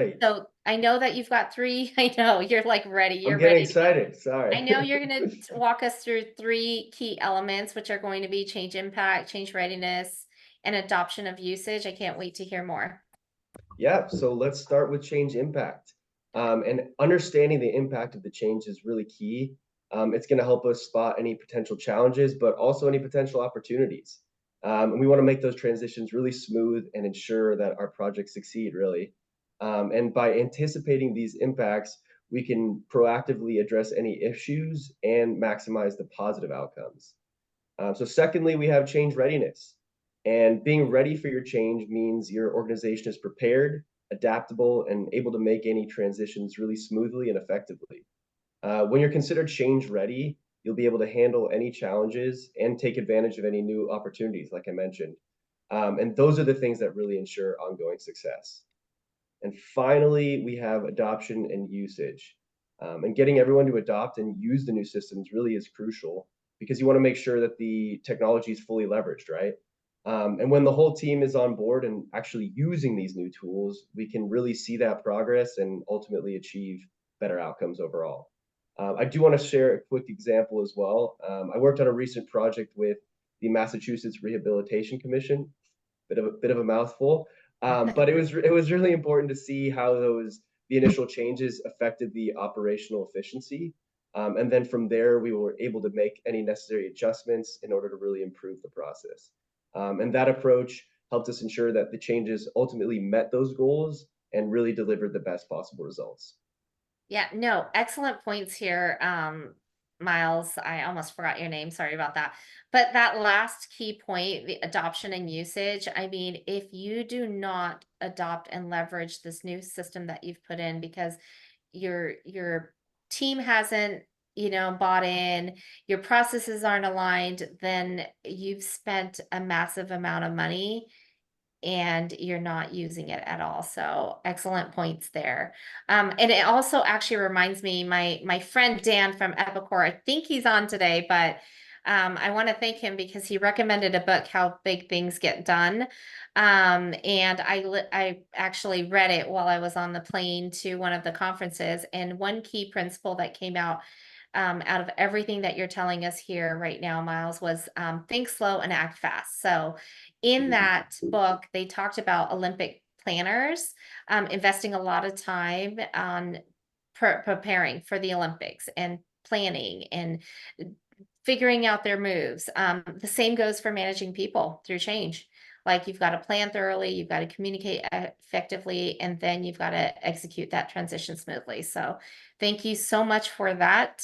right. So I know that you've got three. I know you're like ready. I'm You're getting ready to go. excited. I Sorry. know you're going to walk us through three key elements, which are going to be change impact, change readiness, and adoption of usage. I can't wait to hear more. Yeah, so let's start with change impact. And understanding the impact of the change is really key. It's going to help us spot any potential challenges, but also any potential opportunities. And we want to make those transitions really smooth and ensure that our projects succeed, really. And by anticipating these impacts, we can proactively address any issues and maximize the positive outcomes. So secondly, we have change readiness. And being ready for your change means your organization is prepared, adaptable, and able to make any transitions really smoothly and effectively. When you're considered change ready, you'll be able to handle any challenges and take advantage of any new opportunities, like I mentioned. And those are the things that really ensure ongoing success. And finally, we have adoption and usage. And getting everyone to adopt and use the new systems really is crucial because you want to make sure that the technology is fully leveraged, right? And when the whole team is on board and actually using these new tools, we can really see that progress and ultimately achieve better outcomes overall. I do want to share a quick example as well. I worked on a recent project with the Massachusetts Rehabilitation Commission, bit of a mouthful, but it was really important to see how the initial changes affected the operational efficiency. And then from there, we were able to make any necessary adjustments in order to really improve the process. And that approach helped us ensure that the changes ultimately met those goals and really delivered the best possible results. Yeah, no, excellent points here. Miles, I almost forgot your name. Sorry about that. But that last key point, the adoption and usage, I mean, if you do not adopt and leverage this new system that you've put in because your team hasn't, bought in, your processes aren't aligned, then you've spent a massive amount of money and you're not using it at all. So excellent points there. And it also actually reminds me, my friend Dan from Epicor, I think he's on today, but I want to thank him because he recommended a book, How Big Things Get Done. And I actually read it while I was on the plane to one of the conferences. And one key principle that came out of everything that you're telling us here right now, Miles, was think slow and act fast. So, in that book, they talked about Olympic planners investing a lot of time on preparing for the Olympics and planning and figuring out their moves. The same goes for managing people through change. Like you've got to plan thoroughly, you've got to communicate effectively, and then you've got to execute that transition smoothly. So, thank you so much for that.